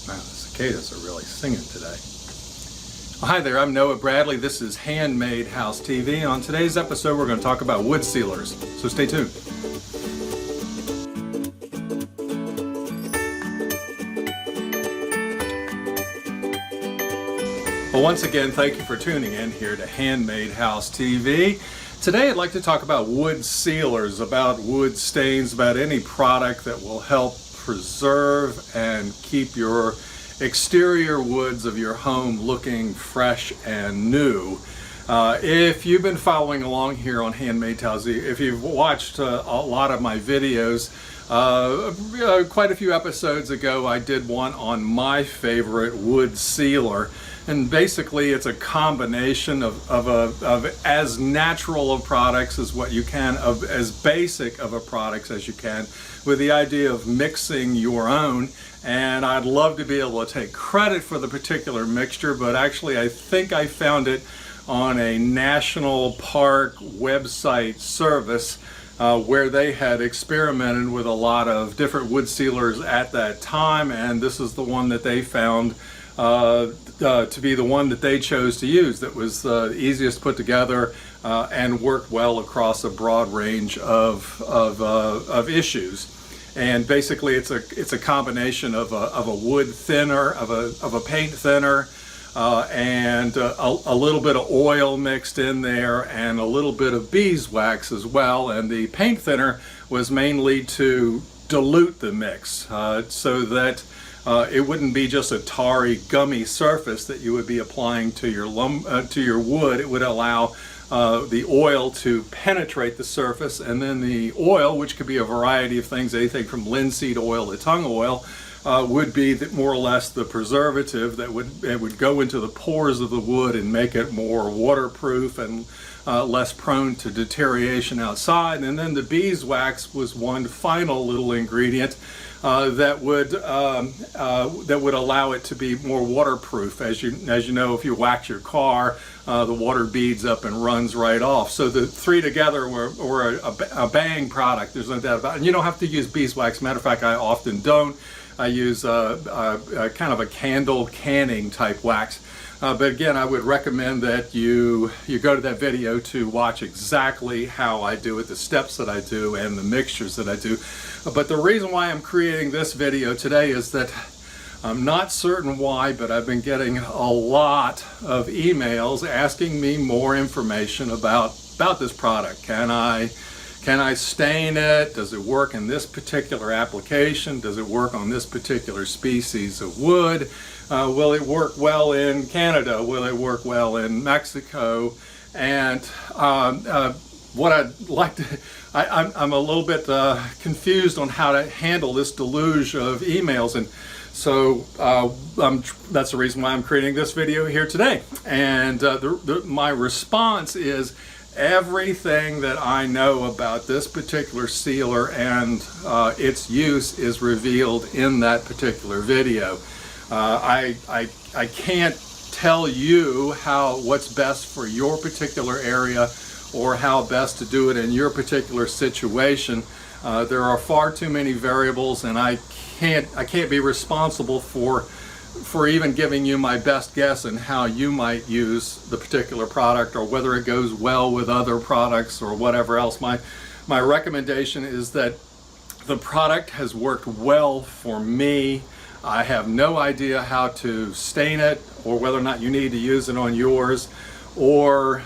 Wow, the cicadas are really singing today. Well, hi there, I'm Noah Bradley. This is Handmade House TV. On today's episode, we're going to talk about wood sealers. So stay tuned. Well, once again, thank you for tuning in here to Handmade House TV. Today, I'd like to talk about wood sealers, about wood stains, about any product that will help preserve and keep your exterior woods of your home looking fresh and new. If you've been following along here on Handmade House, if you've watched a lot of my videos, quite a few episodes ago I did one on my favorite wood sealer. And basically it's a combination of as natural of products as what you can, of as basic of a products as you can, with the idea of mixing your own. And I'd love to be able to take credit for the particular mixture, but actually I think I found it on a national park website service where they had experimented with a lot of different wood sealers at that time, and this is the one that they found to be the one that they chose to use, that was the easiest put together and worked well across a broad range of issues. And basically it's a combination of a wood thinner, of a paint thinner, and a little bit of oil mixed in there, and a little bit of beeswax as well. And the paint thinner was mainly to dilute the mix so that it wouldn't be just a tarry, gummy surface that you would be applying to your wood. It would allow the oil to penetrate the surface, and then the oil, which could be a variety of things, anything from linseed oil to tung oil, would be more or less the preservative that would go into the pores of the wood and make it more waterproof and less prone to deterioration outside. And then the beeswax was one final little ingredient that would allow it to be more waterproof. As you know, if you wax your car, the water beads up and runs right off. So the three together were a bang product. There's no doubt about it. And you don't have to use beeswax. Matter of fact, I often don't. I use a kind of a candle canning type wax. But again, I would recommend that you go to that video to watch exactly how I do it, the steps that I do, and the mixtures that I do. But the reason why I'm creating this video today is that I'm not certain why, but I've been getting a lot of emails asking me more information about this product. Can I stain it? Does it work in this particular application? Does it work on this particular species of wood? Will it work well in Canada? Will it work well in Mexico? And what I'd like to, I'm a little bit confused on how to handle this deluge of emails, and so that's the reason why I'm creating this video here today. And my response is, everything that I know about this particular sealer and its use is revealed in that particular video. I can't tell you what's best for your particular area or how best to do it in your particular situation. There are far too many variables, and I can't be responsible for even giving you my best guess on how you might use the particular product, or whether it goes well with other products or whatever else. My recommendation is that the product has worked well for me. I have no idea how to stain it, or whether or not you need to use it on yours, or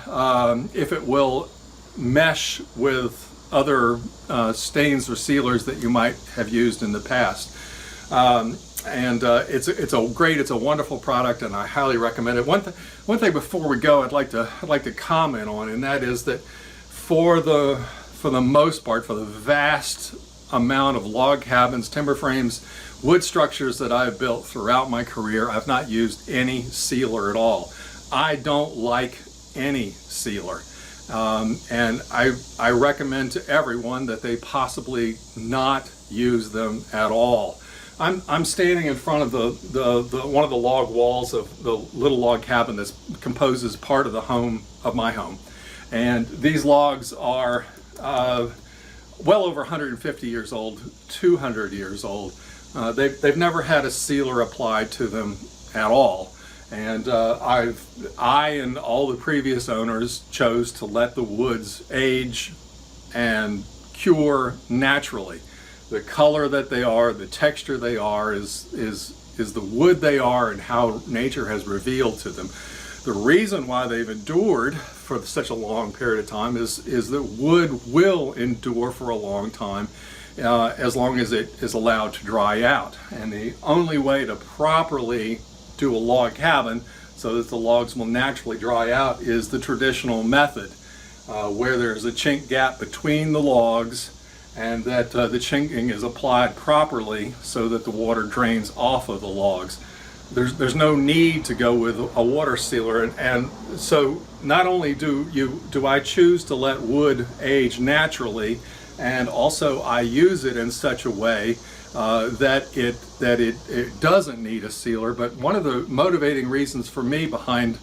if it will mesh with other stains or sealers that you might have used in the past. It's a wonderful product, and I highly recommend it. One thing before we go, I'd like to comment on, and that is that for the most part, for the vast amount of log cabins, timber frames, wood structures that I've built throughout my career, I've not used any sealer at all. I don't like any sealer. And I recommend to everyone that they possibly not use them at all. I'm standing in front of the one of the log walls of the little log cabin that composes part of my home, and these logs are well over 150 years old, 200 years old. they've never had a sealer applied to them at all. And I and all the previous owners chose to let the woods age and cure naturally. The color that they are, the texture they are, is the wood they are and how nature has revealed to them. The reason why they've endured for such a long period of time is that wood will endure for a long time as long as it is allowed to dry out. And the only way to properly do a log cabin so that the logs will naturally dry out is the traditional method, where there's a chink gap between the logs, and that the chinking is applied properly so that the water drains off of the logs. There's no need to go with a water sealer, and so not only do I choose to let wood age naturally, and also I use it in such a way that it doesn't need a sealer. But one of the motivating reasons for me behind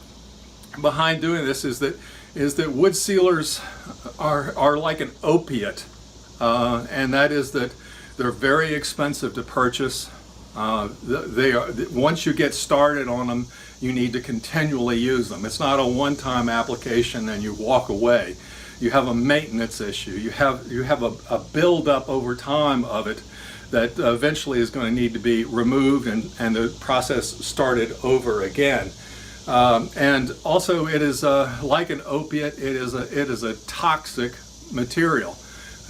doing this is that wood sealers are like an opiate, and that is that they're very expensive to purchase. Once you get started on them, you need to continually use them. It's not a one-time application and you walk away. You have a maintenance issue. You have a build-up over time of it that eventually is going to need to be removed and the process started over again. And also, it is like an opiate. It is a toxic material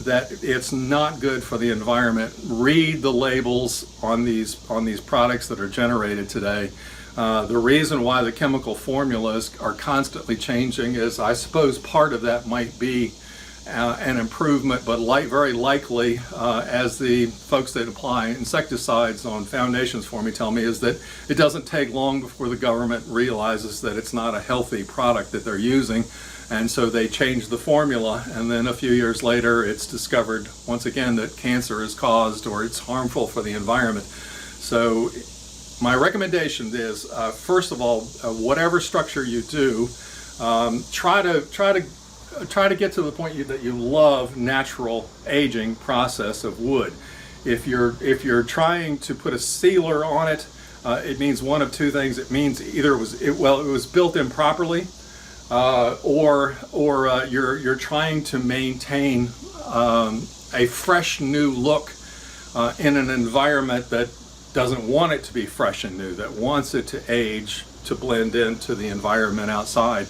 that it's not good for the environment. Read the labels on these products that are generated today. The reason why the chemical formulas are constantly changing is, I suppose, part of that might be an improvement, but very likely, as the folks that apply insecticides on foundations for me tell me, is that it doesn't take long before the government realizes that it's not a healthy product that they're using, and so they change the formula, and then a few years later it's discovered once again that cancer is caused or it's harmful for the environment. So my recommendation is, first of all, whatever structure you do, try to get to the point that you love natural aging process of wood. If you're trying to put a sealer on it, it means one of two things. It means either it was built improperly, or you're trying to maintain a fresh new look in an environment that doesn't want it to be fresh and new, that wants it to age to blend into the environment outside.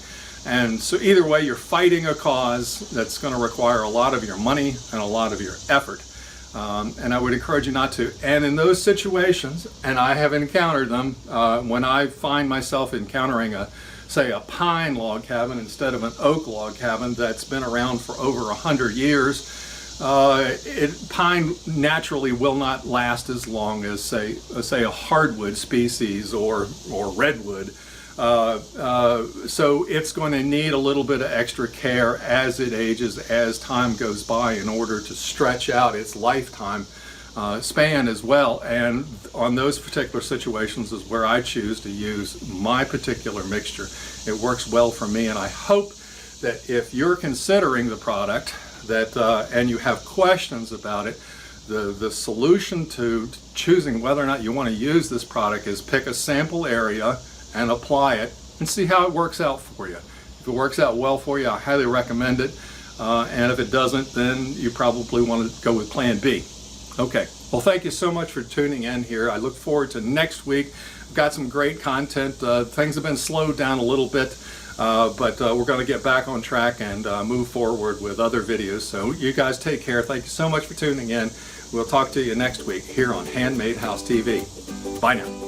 And so either way, you're fighting a cause that's going to require a lot of your money and a lot of your effort. And I would encourage you not to. And in those situations, and I have encountered them, when I find myself encountering say a pine log cabin instead of an oak log cabin that's been around for over 100 years, pine naturally will not last as long as say a hardwood species or redwood. So it's going to need a little bit of extra care as it ages, as time goes by, in order to stretch out its lifetime span as well. And on those particular situations is where I choose to use my particular mixture. It works well for me, and I hope that if you're considering the product and you have questions about it, the solution to choosing whether or not you want to use this product is pick a sample area and apply it and see how it works out for you. If it works out well for you, I highly recommend it. And if it doesn't, then you probably want to go with plan B. Okay, well, thank you so much for tuning in here. I look forward to next week. We've got some great content. Things have been slowed down a little bit, but we're going to get back on track and move forward with other videos. So you guys take care. Thank you so much for tuning in. We'll talk to you next week here on Handmade House TV. Bye now.